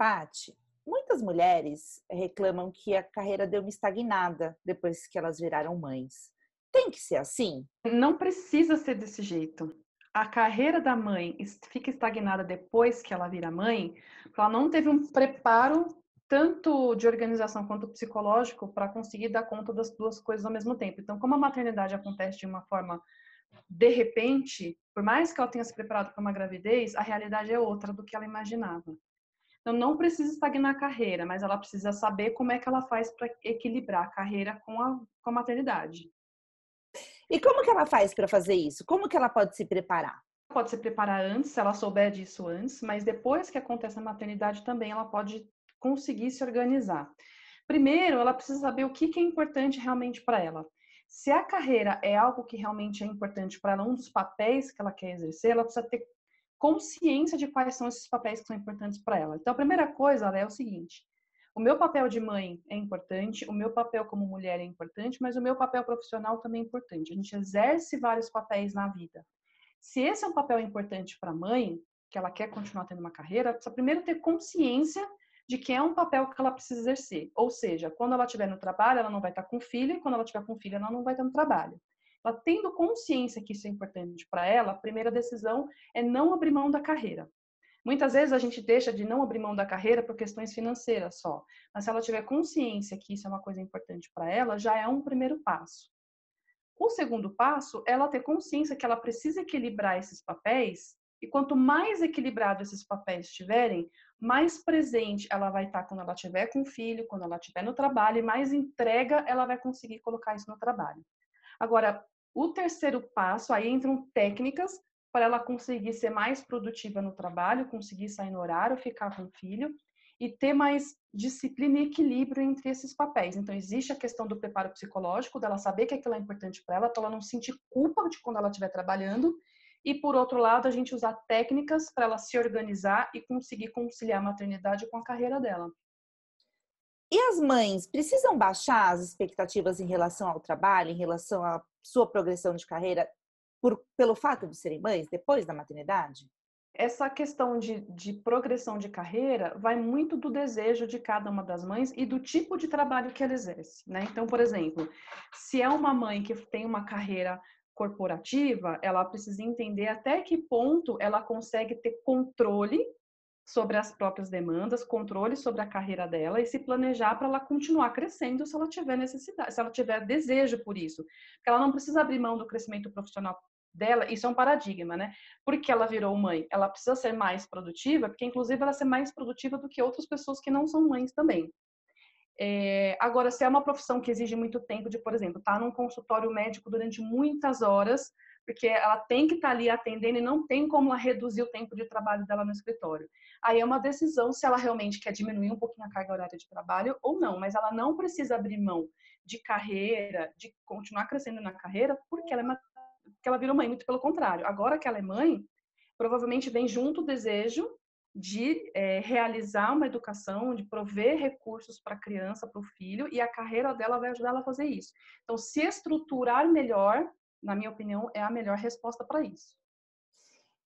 Paty, muitas mulheres reclamam que a carreira deu uma estagnada depois que elas viraram mães. Tem que ser assim? Não precisa ser desse jeito. A carreira da mãe fica estagnada depois que ela vira mãe, porque ela não teve um preparo tanto de organização quanto psicológico para conseguir dar conta das duas coisas ao mesmo tempo. Então, como a maternidade acontece de uma forma de repente, por mais que ela tenha se preparado para uma gravidez, a realidade é outra do que ela imaginava. Então, não precisa estagnar a carreira, mas ela precisa saber como é que ela faz para equilibrar a carreira com a maternidade. E como que ela faz para fazer isso? Como que ela pode se preparar? Pode se preparar antes, se ela souber disso antes, mas depois que acontece a maternidade também ela pode conseguir se organizar. Primeiro, ela precisa saber o que é importante realmente para ela. Se a carreira é algo que realmente é importante para ela, um dos papéis que ela quer exercer, ela precisa ter consciência de quais são esses papéis que são importantes para ela. Então, a primeira coisa é o seguinte: o meu papel de mãe é importante, o meu papel como mulher é importante, mas o meu papel profissional também é importante. A gente exerce vários papéis na vida. Se esse é um papel importante para a mãe, que ela quer continuar tendo uma carreira, ela precisa primeiro ter consciência de que é um papel que ela precisa exercer. Ou seja, quando ela estiver no trabalho, ela não vai estar com filho, e quando ela estiver com filho, ela não vai estar no trabalho. Ela tendo consciência que isso é importante para ela, a primeira decisão é não abrir mão da carreira. Muitas vezes a gente deixa de não abrir mão da carreira por questões financeiras só. Mas se ela tiver consciência que isso é uma coisa importante para ela, já é um primeiro passo. O segundo passo é ela ter consciência que ela precisa equilibrar esses papéis, e quanto mais equilibrado esses papéis estiverem, mais presente ela vai estar quando ela estiver com o filho, quando ela estiver no trabalho, e mais entrega ela vai conseguir colocar isso no trabalho. Agora, o terceiro passo, aí entram técnicas para ela conseguir ser mais produtiva no trabalho, conseguir sair no horário, ficar com o filho e ter mais disciplina e equilíbrio entre esses papéis. Então, existe a questão do preparo psicológico, dela saber que aquilo é importante para ela não sentir culpa de quando ela estiver trabalhando. E, por outro lado, a gente usar técnicas para ela se organizar e conseguir conciliar a maternidade com a carreira dela. E as mães precisam baixar as expectativas em relação ao trabalho, em relação à sua progressão de carreira, pelo fato de serem mães depois da maternidade? Essa questão de progressão de carreira vai muito do desejo de cada uma das mães e do tipo de trabalho que ela exerce, né? Então, por exemplo, se é uma mãe que tem uma carreira corporativa, ela precisa entender até que ponto ela consegue ter controle sobre as próprias demandas, controle sobre a carreira dela e se planejar para ela continuar crescendo se ela tiver necessidade, se ela tiver desejo por isso. Porque ela não precisa abrir mão do crescimento profissional dela, isso é um paradigma, né? Porque ela virou mãe, ela precisa ser mais produtiva, porque inclusive ela ser mais produtiva do que outras pessoas que não são mães também. Agora, se é uma profissão que exige muito tempo de, por exemplo, estar num consultório médico durante muitas horas, porque ela tem que estar ali atendendo e não tem como ela reduzir o tempo de trabalho dela no escritório. Aí é uma decisão se ela realmente quer diminuir um pouquinho a carga horária de trabalho ou não, mas ela não precisa abrir mão de carreira, de continuar crescendo na carreira, porque porque ela virou mãe, muito pelo contrário. Agora que ela é mãe, provavelmente vem junto o desejo de realizar uma educação, de prover recursos para a criança, para o filho, e a carreira dela vai ajudar ela a fazer isso. Então, se estruturar melhor, na minha opinião, é a melhor resposta para isso.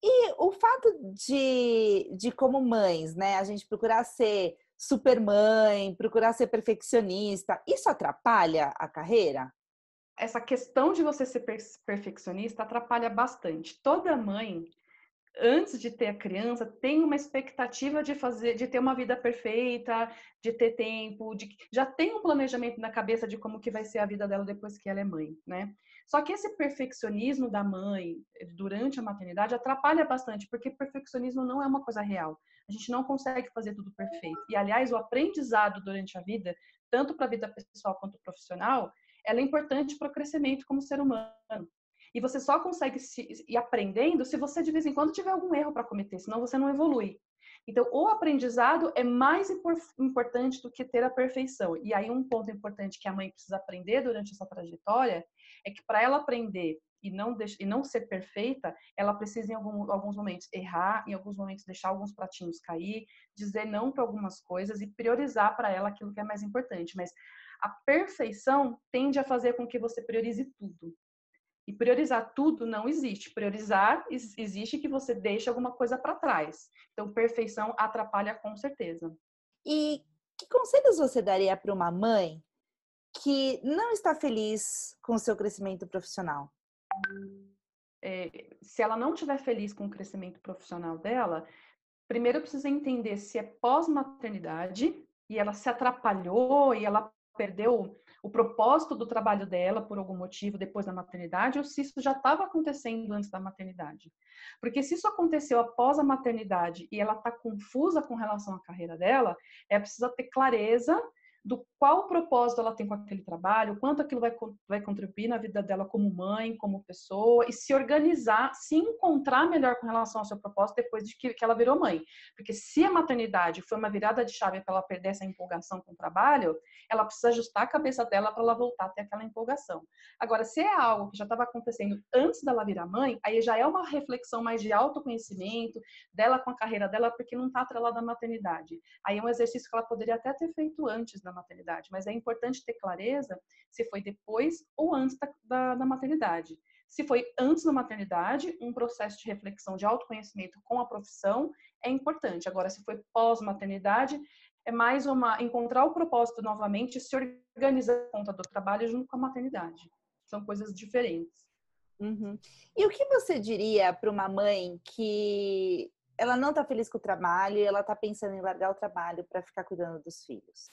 E o fato de como mães, né, a gente procurar ser super mãe, procurar ser perfeccionista, isso atrapalha a carreira? Essa questão de você ser perfeccionista atrapalha bastante. Toda mãe, antes de ter a criança, tem uma expectativa de ter uma vida perfeita, de ter tempo, já tem um planejamento na cabeça de como que vai ser a vida dela depois que ela é mãe, né? Só que esse perfeccionismo da mãe durante a maternidade atrapalha bastante, porque perfeccionismo não é uma coisa real. A gente não consegue fazer tudo perfeito. E, aliás, o aprendizado durante a vida, tanto para a vida pessoal quanto profissional, ela é importante para o crescimento como ser humano. E você só consegue ir aprendendo se você, de vez em quando, tiver algum erro para cometer, senão você não evolui. Então, o aprendizado é mais importante do que ter a perfeição. E aí, um ponto importante que a mãe precisa aprender durante essa trajetória é que, para ela aprender e não ser perfeita, ela precisa, em alguns momentos, errar, em alguns momentos, deixar alguns pratinhos cair, dizer não para algumas coisas e priorizar para ela aquilo que é mais importante. Mas a perfeição tende a fazer com que você priorize tudo. E priorizar tudo não existe. Priorizar existe que você deixe alguma coisa para trás. Então, perfeição atrapalha com certeza. E que conselhos você daria para uma mãe que não está feliz com o seu crescimento profissional? Se ela não estiver feliz com o crescimento profissional dela, primeiro precisa entender se é pós-maternidade e ela se atrapalhou e ela perdeu o propósito do trabalho dela por algum motivo depois da maternidade ou se isso já estava acontecendo antes da maternidade. Porque se isso aconteceu após a maternidade e ela está confusa com relação à carreira dela, é preciso ter clareza do qual propósito ela tem com aquele trabalho, quanto aquilo vai contribuir na vida dela como mãe, como pessoa, e se organizar, se encontrar melhor com relação ao seu propósito depois de que ela virou mãe. Porque se a maternidade foi uma virada de chave para ela perder essa empolgação com o trabalho, ela precisa ajustar a cabeça dela para ela voltar a ter aquela empolgação. Agora, se é algo que já estava acontecendo antes dela virar mãe, aí já é uma reflexão mais de autoconhecimento dela com a carreira dela, porque não está atrelada à maternidade. Aí é um exercício que ela poderia até ter feito antes da maternidade, mas é importante ter clareza se foi depois ou antes da maternidade. Se foi antes da maternidade, um processo de reflexão, de autoconhecimento com a profissão é importante. Agora, se foi pós-maternidade, é mais encontrar o propósito novamente e se organizar a conta do trabalho junto com a maternidade. São coisas diferentes. Uhum. E o que você diria para uma mãe que ela não está feliz com o trabalho e ela está pensando em largar o trabalho para ficar cuidando dos filhos?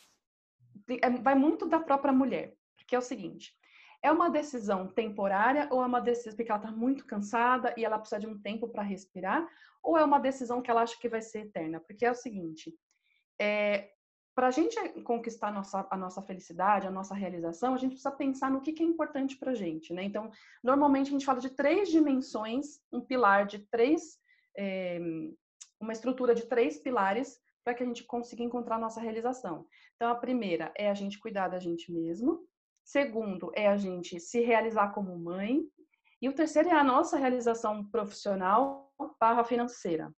Vai muito da própria mulher, porque é o seguinte, é uma decisão temporária ou é uma decisão porque ela está muito cansada e ela precisa de um tempo para respirar, ou é uma decisão que ela acha que vai ser eterna? Porque é o seguinte, para a gente conquistar a nossa felicidade, a nossa realização, a gente precisa pensar no que é importante para a gente, né? Então, normalmente a gente fala de 3 dimensões, um pilar de 3, uma estrutura de 3 pilares para que a gente consiga encontrar a nossa realização. Então, a primeira é a gente cuidar da gente mesmo. Segundo, é a gente se realizar como mãe. E o terceiro é a nossa realização profissional barra financeira.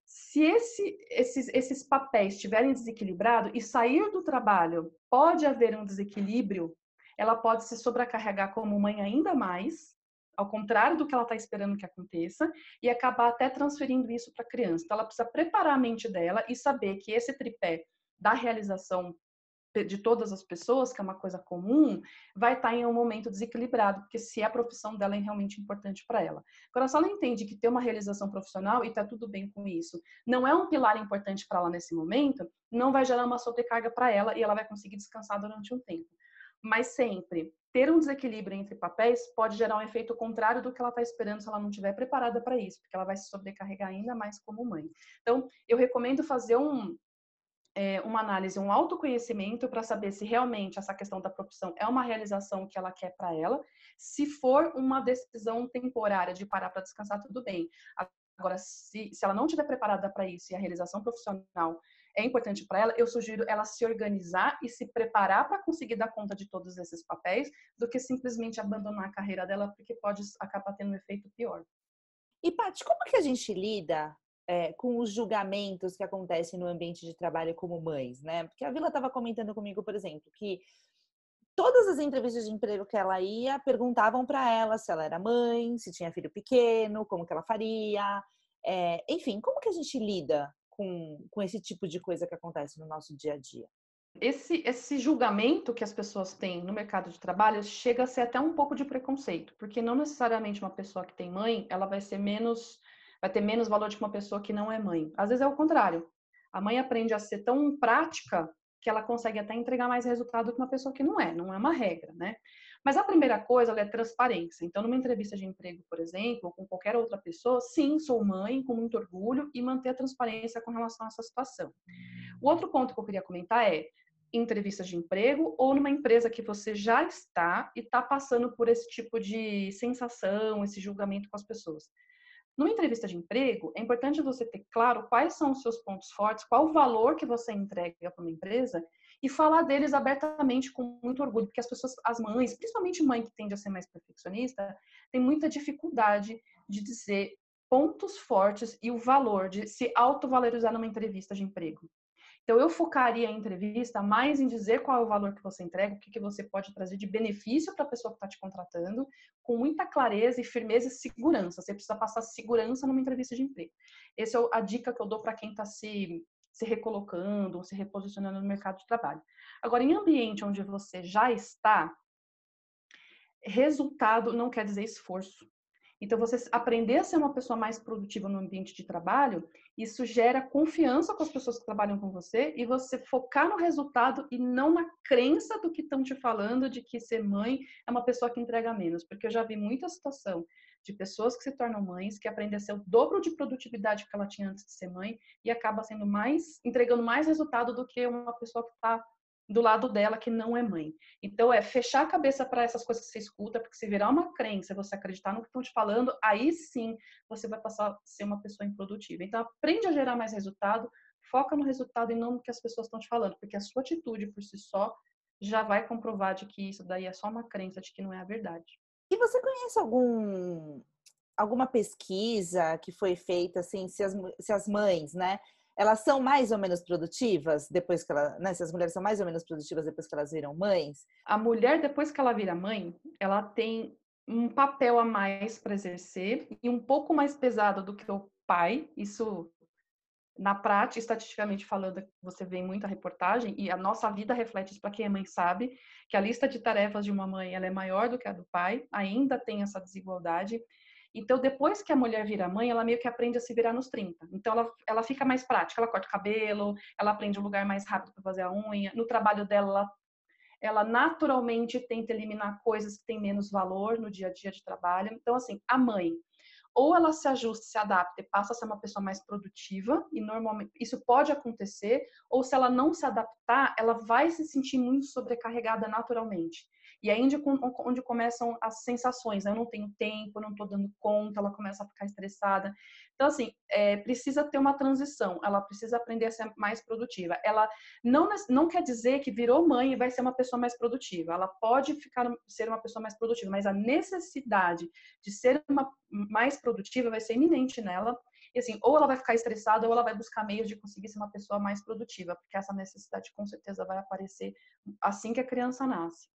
Se esses papéis estiverem desequilibrados e sair do trabalho pode haver um desequilíbrio, ela pode se sobrecarregar como mãe ainda mais, ao contrário do que ela está esperando que aconteça, e acabar até transferindo isso para a criança. Então, ela precisa preparar a mente dela e saber que esse tripé da realização de todas as pessoas, que é uma coisa comum, vai estar em um momento desequilibrado, porque se a profissão dela é realmente importante para ela. Agora, se ela entende que ter uma realização profissional, e está tudo bem com isso, não é um pilar importante para ela nesse momento, não vai gerar uma sobrecarga para ela e ela vai conseguir descansar durante um tempo. Mas sempre, ter um desequilíbrio entre papéis pode gerar um efeito contrário do que ela está esperando se ela não estiver preparada para isso, porque ela vai se sobrecarregar ainda mais como mãe. Então, eu recomendo fazer uma análise, um autoconhecimento para saber se realmente essa questão da profissão é uma realização que ela quer para ela. Se for uma decisão temporária de parar para descansar, tudo bem. Agora, se ela não estiver preparada para isso e a realização profissional é importante para ela, eu sugiro ela se organizar e se preparar para conseguir dar conta de todos esses papéis, do que simplesmente abandonar a carreira dela, porque pode acabar tendo um efeito pior. E, Paty, como que a gente lida com os julgamentos que acontecem no ambiente de trabalho como mães, né? Porque a Vila estava comentando comigo, por exemplo, que todas as entrevistas de emprego que ela ia perguntavam para ela se ela era mãe, se tinha filho pequeno, como que ela faria. Enfim, como que a gente lida com esse tipo de coisa que acontece no nosso dia a dia? Esse julgamento que as pessoas têm no mercado de trabalho chega a ser até um pouco de preconceito, porque não necessariamente uma pessoa que tem mãe, ela vai ter menos valor de que uma pessoa que não é mãe. Às vezes é o contrário. A mãe aprende a ser tão prática que ela consegue até entregar mais resultado que uma pessoa que não é uma regra, né? Mas a primeira coisa, ela é transparência. Então, numa entrevista de emprego, por exemplo, ou com qualquer outra pessoa, sim, sou mãe, com muito orgulho, e manter a transparência com relação a essa situação. O outro ponto que eu queria comentar é entrevistas de emprego ou numa empresa que você já está e está passando por esse tipo de sensação, esse julgamento com as pessoas. Numa entrevista de emprego, é importante você ter claro quais são os seus pontos fortes, qual o valor que você entrega para uma empresa e falar deles abertamente com muito orgulho, porque as pessoas, as mães, principalmente mãe que tende a ser mais perfeccionista, tem muita dificuldade de dizer pontos fortes e o valor de se autovalorizar numa entrevista de emprego. Então, eu focaria a entrevista mais em dizer qual é o valor que você entrega, o que você pode trazer de benefício para a pessoa que está te contratando, com muita clareza e firmeza e segurança. Você precisa passar segurança numa entrevista de emprego. Essa é a dica que eu dou para quem está se recolocando ou se reposicionando no mercado de trabalho. Agora, em ambiente onde você já está, resultado não quer dizer esforço. Então, você aprender a ser uma pessoa mais produtiva no ambiente de trabalho, isso gera confiança com as pessoas que trabalham com você e você focar no resultado e não na crença do que estão te falando de que ser mãe é uma pessoa que entrega menos. Porque eu já vi muita situação de pessoas que se tornam mães, que aprendem a ser o dobro de produtividade que ela tinha antes de ser mãe e acaba sendo entregando mais resultado do que uma pessoa que está do lado dela que não é mãe. Então, fechar a cabeça para essas coisas que você escuta, porque se virar uma crença, você acreditar no que estão te falando, aí sim você vai passar a ser uma pessoa improdutiva. Então, aprende a gerar mais resultado, foca no resultado e não no que as pessoas estão te falando, porque a sua atitude por si só já vai comprovar de que isso daí é só uma crença, de que não é a verdade. E você conhece alguma pesquisa que foi feita, assim, se as mães, né, elas são mais ou menos produtivas depois que né, se as mulheres são mais ou menos produtivas depois que elas viram mães? A mulher, depois que ela vira mãe, ela tem um papel a mais para exercer e um pouco mais pesado do que o pai. Isso, na prática, estatisticamente falando, você vê em muita reportagem e a nossa vida reflete isso. Para quem é mãe sabe que a lista de tarefas de uma mãe ela é maior do que a do pai, ainda tem essa desigualdade. Então, depois que a mulher vira mãe, ela meio que aprende a se virar nos 30. Então, ela fica mais prática, ela corta o cabelo, ela aprende um lugar mais rápido para fazer a unha. No trabalho dela, ela naturalmente tenta eliminar coisas que têm menos valor no dia a dia de trabalho. Então, assim, a mãe, ou ela se ajusta, se adapta e passa a ser uma pessoa mais produtiva, e normalmente isso pode acontecer, ou se ela não se adaptar, ela vai se sentir muito sobrecarregada naturalmente. E aí onde começam as sensações, né? Eu não tenho tempo, eu não estou dando conta, ela começa a ficar estressada. Então, assim, precisa ter uma transição, ela precisa aprender a ser mais produtiva. Ela não quer dizer que virou mãe e vai ser uma pessoa mais produtiva. Ela pode ser uma pessoa mais produtiva, mas a necessidade de ser mais produtiva vai ser iminente nela. E assim, ou ela vai ficar estressada ou ela vai buscar meios de conseguir ser uma pessoa mais produtiva, porque essa necessidade com certeza vai aparecer assim que a criança nasce.